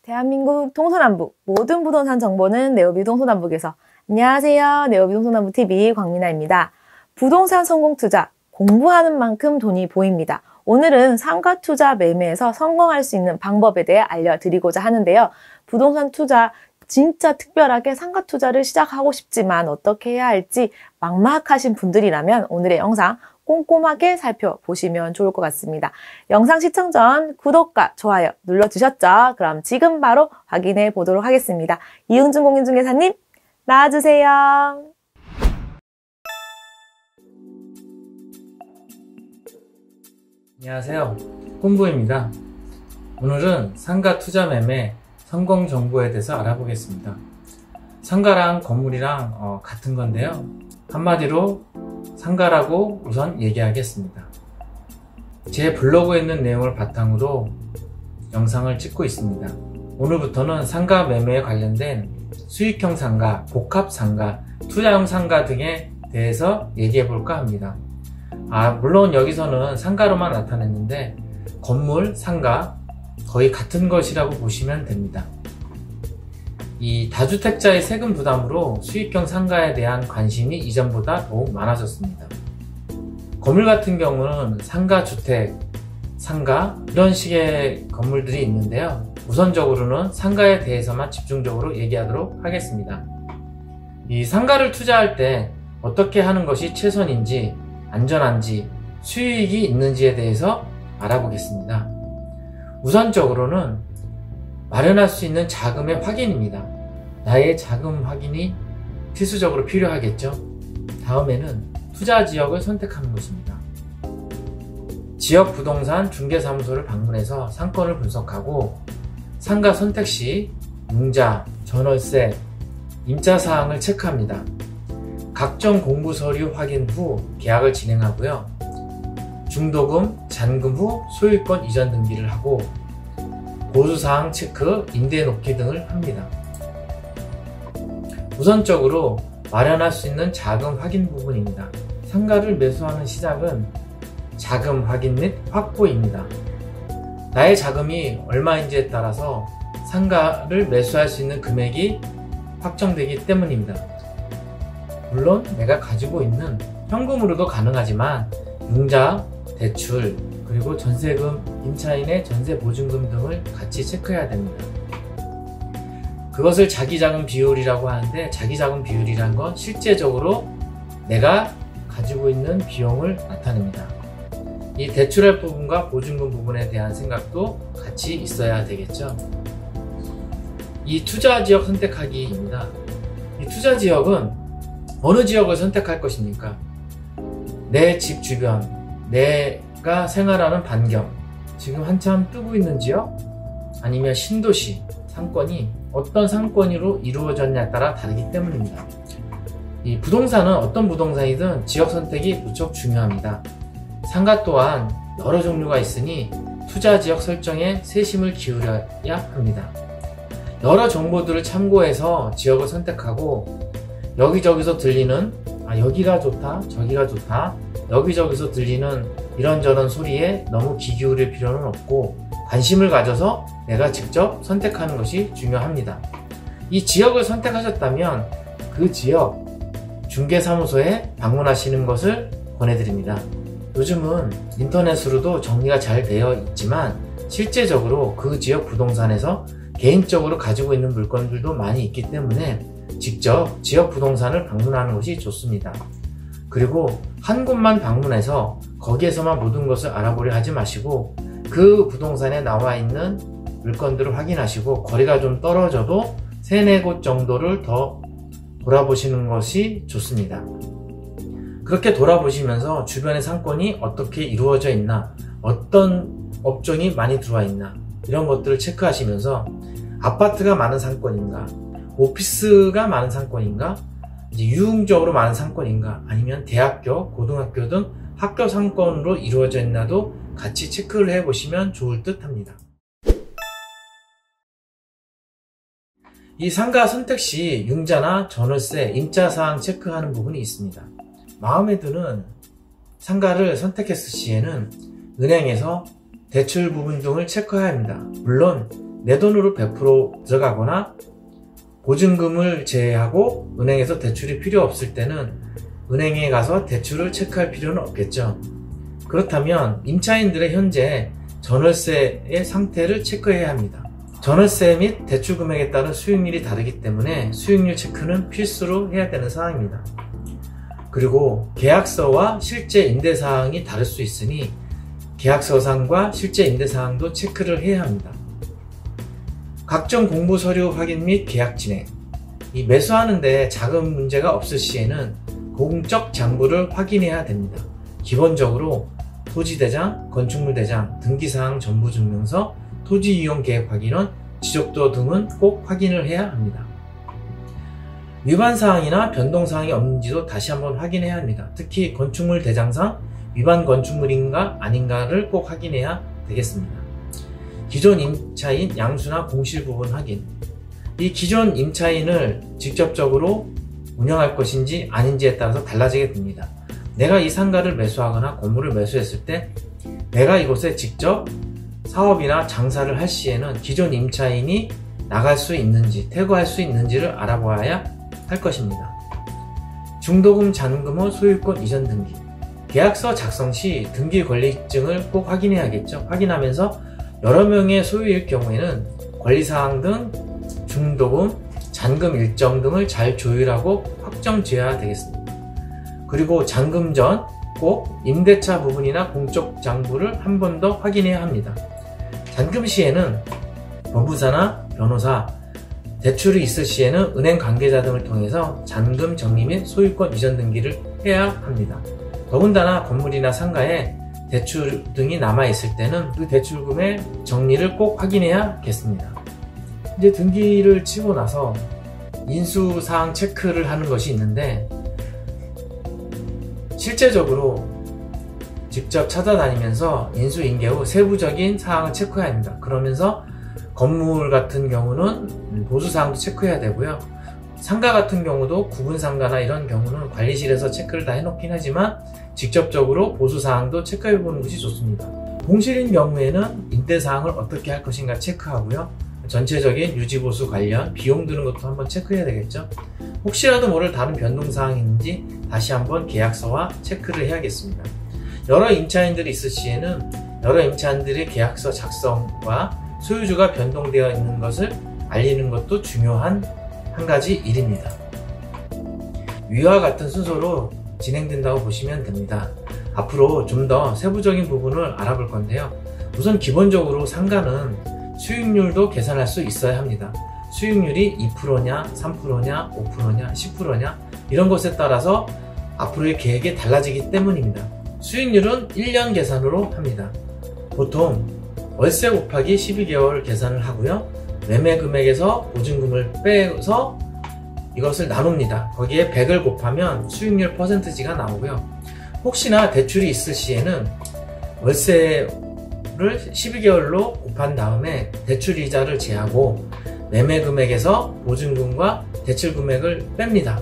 대한민국 동서남북 모든 부동산 정보는 네오비 동서남북에서. 안녕하세요. 네오비 동서남북TV 광민아입니다. 부동산 성공 투자, 공부하는 만큼 돈이 보입니다. 오늘은 상가 투자 매매에서 성공할 수 있는 방법에 대해 알려드리고자 하는데요. 부동산 투자 진짜 특별하게 상가 투자를 시작하고 싶지만 어떻게 해야 할지 막막하신 분들이라면 오늘의 영상 꼼꼼하게 살펴보시면 좋을 것 같습니다. 영상 시청 전 구독과 좋아요 눌러주셨죠? 그럼 지금 바로 확인해 보도록 하겠습니다. 이흥준 공인중개사님 나와주세요. 안녕하세요. 꼼부입니다. 오늘은 상가 투자 매매 성공 정보에 대해서 알아보겠습니다. 상가랑 건물이랑 같은 건데요. 한마디로 상가라고 우선 얘기하겠습니다. 제 블로그에 있는 내용을 바탕으로 영상을 찍고 있습니다. 오늘부터는 상가 매매에 관련된 수익형 상가, 복합 상가, 투자형 상가 등에 대해서 얘기해 볼까 합니다. 물론 여기서는 상가로만 나타냈는데 건물, 상가 거의 같은 것이라고 보시면 됩니다. 이 다주택자의 세금 부담으로 수익형 상가에 대한 관심이 이전보다 더욱 많아졌습니다. 건물 같은 경우는 상가 주택, 상가 이런 식의 건물들이 있는데요. 우선적으로는 상가에 대해서만 집중적으로 얘기하도록 하겠습니다. 이 상가를 투자할 때 어떻게 하는 것이 최선인지, 안전한지, 수익이 있는지에 대해서 알아보겠습니다. 우선적으로는 마련할 수 있는 자금의 확인입니다. 나의 자금 확인이 필수적으로 필요하겠죠. 다음에는 투자 지역을 선택하는 것입니다. 지역 부동산 중개사무소를 방문해서 상권을 분석하고 상가 선택 시 융자, 전월세, 임차사항을 체크합니다. 각종 공부 서류 확인 후 계약을 진행하고요. 중도금, 잔금 후 소유권 이전 등기를 하고 보수사항 체크, 임대 놓기 등을 합니다. 우선적으로 마련할 수 있는 자금 확인 부분입니다. 상가를 매수하는 시작은 자금 확인 및 확보입니다. 나의 자금이 얼마인지에 따라서 상가를 매수할 수 있는 금액이 확정되기 때문입니다. 물론 내가 가지고 있는 현금으로도 가능하지만 융자, 대출, 그리고 전세금, 임차인의 전세보증금 등을 같이 체크해야 됩니다. 그것을 자기자금 비율이라고 하는데 자기자금 비율이란 건 실제적으로 내가 가지고 있는 비용을 나타냅니다. 이 대출할 부분과 보증금 부분에 대한 생각도 같이 있어야 되겠죠. 이 투자지역 선택하기입니다. 이 투자지역은 어느 지역을 선택할 것입니까? 내 집 주변, 내가 생활하는 반경, 지금 한참 뜨고 있는 지역, 아니면 신도시, 상권이 어떤 상권으로 이루어졌냐에 따라 다르기 때문입니다. 이 부동산은 어떤 부동산이든 지역 선택이 무척 중요합니다. 상가 또한 여러 종류가 있으니 투자 지역 설정에 세심을 기울여야 합니다. 여러 정보들을 참고해서 지역을 선택하고 여기저기서 들리는 여기가 좋다, 저기가 좋다, 여기저기서 들리는 이런저런 소리에 너무 귀 기울일 필요는 없고 관심을 가져서 내가 직접 선택하는 것이 중요합니다. 이 지역을 선택하셨다면 그 지역 중개사무소에 방문하시는 것을 권해드립니다. 요즘은 인터넷으로도 정리가 잘 되어 있지만 실제적으로 그 지역 부동산에서 개인적으로 가지고 있는 물건들도 많이 있기 때문에 직접 지역 부동산을 방문하는 것이 좋습니다. 그리고 한 곳만 방문해서 거기에서만 모든 것을 알아보려 하지 마시고 그 부동산에 나와 있는 물건들을 확인하시고 거리가 좀 떨어져도 3-4곳 정도를 더 돌아보시는 것이 좋습니다. 그렇게 돌아보시면서 주변의 상권이 어떻게 이루어져 있나, 어떤 업종이 많이 들어와 있나 이런 것들을 체크하시면서 아파트가 많은 상권인가, 오피스가 많은 상권인가, 유흥적으로 많은 상권인가, 아니면 대학교, 고등학교 등 학교 상권으로 이루어져 있나도 같이 체크를 해보시면 좋을 듯 합니다. 이 상가 선택 시 융자나 전월세, 임차사항 체크하는 부분이 있습니다. 마음에 드는 상가를 선택했을 시에는 은행에서 대출 부분 등을 체크해야 합니다. 물론 내 돈으로 100% 들어가거나 보증금을 제외하고 은행에서 대출이 필요 없을 때는 은행에 가서 대출을 체크할 필요는 없겠죠. 그렇다면 임차인들의 현재 전월세의 상태를 체크해야 합니다. 전월세 및 대출 금액에 따른 수익률이 다르기 때문에 수익률 체크는 필수로 해야 되는 사항입니다. 그리고 계약서와 실제 임대사항이 다를 수 있으니 계약서상과 실제 임대사항도 체크를 해야 합니다. 각종 공부 서류 확인 및 계약 진행. 이 매수하는데 자금 문제가 없을 시에는 공적 장부를 확인해야 됩니다. 기본적으로 토지대장, 건축물대장, 등기사항 전부증명서, 토지이용계획 확인원, 지적도 등은 꼭 확인을 해야 합니다. 위반사항이나 변동사항이 없는지도 다시 한번 확인해야 합니다. 특히 건축물 대장상 위반 건축물인가 아닌가를 꼭 확인해야 되겠습니다. 기존 임차인 양수나 공실 부분 확인. 이 기존 임차인을 직접적으로 운영할 것인지 아닌지에 따라서 달라지게 됩니다. 내가 이 상가를 매수하거나 건물을 매수했을 때 내가 이곳에 직접 사업이나 장사를 할 시에는 기존 임차인이 나갈 수 있는지 퇴거할 수 있는지를 알아보아야 할 것입니다. 중도금 잔금 후 소유권 이전 등기. 계약서 작성 시 등기 권리증을 꼭 확인해야겠죠. 확인하면서 여러 명의 소유일 경우에는 권리사항 등 중도금, 잔금 일정 등을 잘 조율하고 확정지어야 되겠습니다. 그리고 잔금 전 꼭 임대차 부분이나 공적 장부를 한 번 더 확인해야 합니다. 잔금 시에는 법무사나 변호사, 대출이 있을 시에는 은행 관계자 등을 통해서 잔금 정리 및 소유권 이전 등기를 해야 합니다. 더군다나 건물이나 상가에 대출 등이 남아있을 때는 그 대출금의 정리를 꼭 확인해야겠습니다. 이제 등기를 치고 나서 인수사항 체크를 하는 것이 있는데 실제적으로 직접 찾아다니면서 인수인계 후 세부적인 사항을 체크해야 합니다. 그러면서 건물 같은 경우는 보수사항도 체크해야 되고요. 상가 같은 경우도 구분상가나 이런 경우는 관리실에서 체크를 다 해놓긴 하지만 직접적으로 보수사항도 체크해보는 것이 좋습니다. 공실인 경우에는 임대사항을 어떻게 할 것인가 체크하고요. 전체적인 유지보수 관련 비용 드는 것도 한번 체크해야 되겠죠. 혹시라도 모를 다른 변동사항이 있는지 다시 한번 계약서와 체크를 해야겠습니다. 여러 임차인들이 있을 시에는 여러 임차인들의 계약서 작성과 소유주가 변동되어 있는 것을 알리는 것도 중요한 한 가지 일입니다. 위와 같은 순서로 진행된다고 보시면 됩니다. 앞으로 좀 더 세부적인 부분을 알아볼 건데요. 우선 기본적으로 상가는 수익률도 계산할 수 있어야 합니다. 수익률이 2%냐, 3%냐, 5%냐, 10%냐 이런 것에 따라서 앞으로의 계획이 달라지기 때문입니다. 수익률은 1년 계산으로 합니다. 보통 월세 곱하기 12개월 계산을 하고요. 매매 금액에서 보증금을 빼서 이것을 나눕니다. 거기에 100을 곱하면 수익률 퍼센트지가 나오고요. 혹시나 대출이 있을 시에는 월세를 12개월로 곱한 다음에 대출 이자를 제하고 매매 금액에서 보증금과 대출 금액을 뺍니다.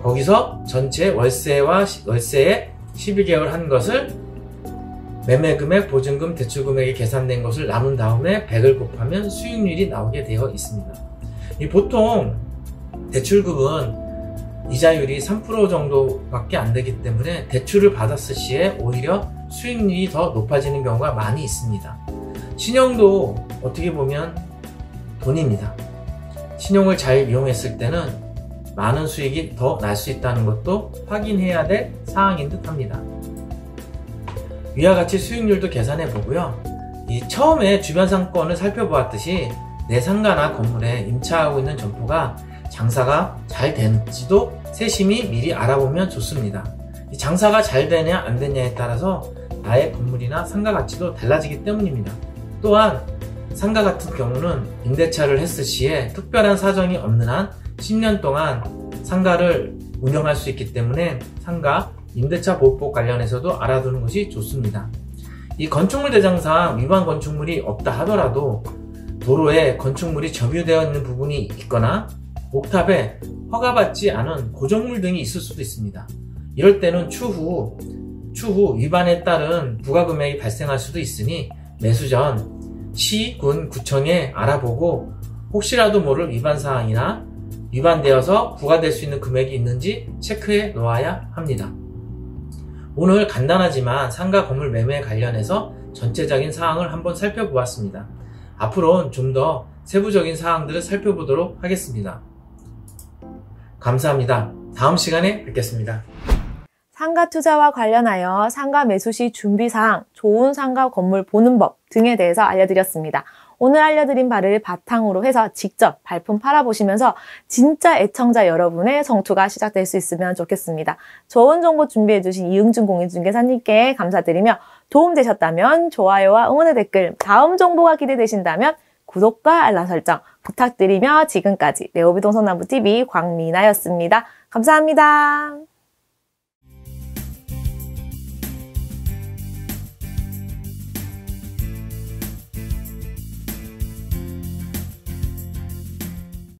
거기서 전체 월세에 12개월 한 것을 매매 금액, 보증금, 대출 금액이 계산된 것을 나눈 다음에 100을 곱하면 수익률이 나오게 되어 있습니다. 보통 대출금은 이자율이 3% 정도밖에 안 되기 때문에 대출을 받았을 시에 오히려 수익률이 더 높아지는 경우가 많이 있습니다. 신용도 어떻게 보면 돈입니다. 신용을 잘 이용했을 때는 많은 수익이 더 날 수 있다는 것도 확인해야 될 사항인 듯 합니다. 위와 같이 수익률도 계산해 보고요. 처음에 주변 상권을 살펴보았듯이 내 상가나 건물에 임차하고 있는 점포가 장사가 잘 되는지도 세심히 미리 알아보면 좋습니다. 장사가 잘 되냐 안 되냐에 따라서 나의 건물이나 상가 가치도 달라지기 때문입니다. 또한 상가 같은 경우는 임대차를 했을 시에 특별한 사정이 없는 한 10년 동안 상가를 운영할 수 있기 때문에 상가 임대차 보호법 관련해서도 알아두는 것이 좋습니다. 이 건축물 대장상 위반 건축물이 없다 하더라도 도로에 건축물이 점유되어 있는 부분이 있거나 옥탑에 허가받지 않은 고정물 등이 있을 수도 있습니다. 이럴 때는 추후 위반에 따른 부가금액이 발생할 수도 있으니 매수 전 시, 군, 구청에 알아보고 혹시라도 모를 위반사항이나 위반되어서 부과될 수 있는 금액이 있는지 체크해 놓아야 합니다. 오늘 간단하지만 상가 건물 매매에 관련해서 전체적인 사항을 한번 살펴보았습니다. 앞으로는 좀 더 세부적인 사항들을 살펴보도록 하겠습니다. 감사합니다. 다음 시간에 뵙겠습니다. 상가 투자와 관련하여 상가 매수 시 준비사항, 좋은 상가 건물 보는 법 등에 대해서 알려드렸습니다. 오늘 알려드린 바를 바탕으로 해서 직접 발품 팔아보시면서 진짜 애청자 여러분의 성투가 시작될 수 있으면 좋겠습니다. 좋은 정보 준비해주신 이응준 공인중개사님께 감사드리며 도움되셨다면 좋아요와 응원의 댓글, 다음 정보가 기대되신다면 구독과 알람 설정 부탁드리며 지금까지 네오비동서남부TV 광미나였습니다. 감사합니다.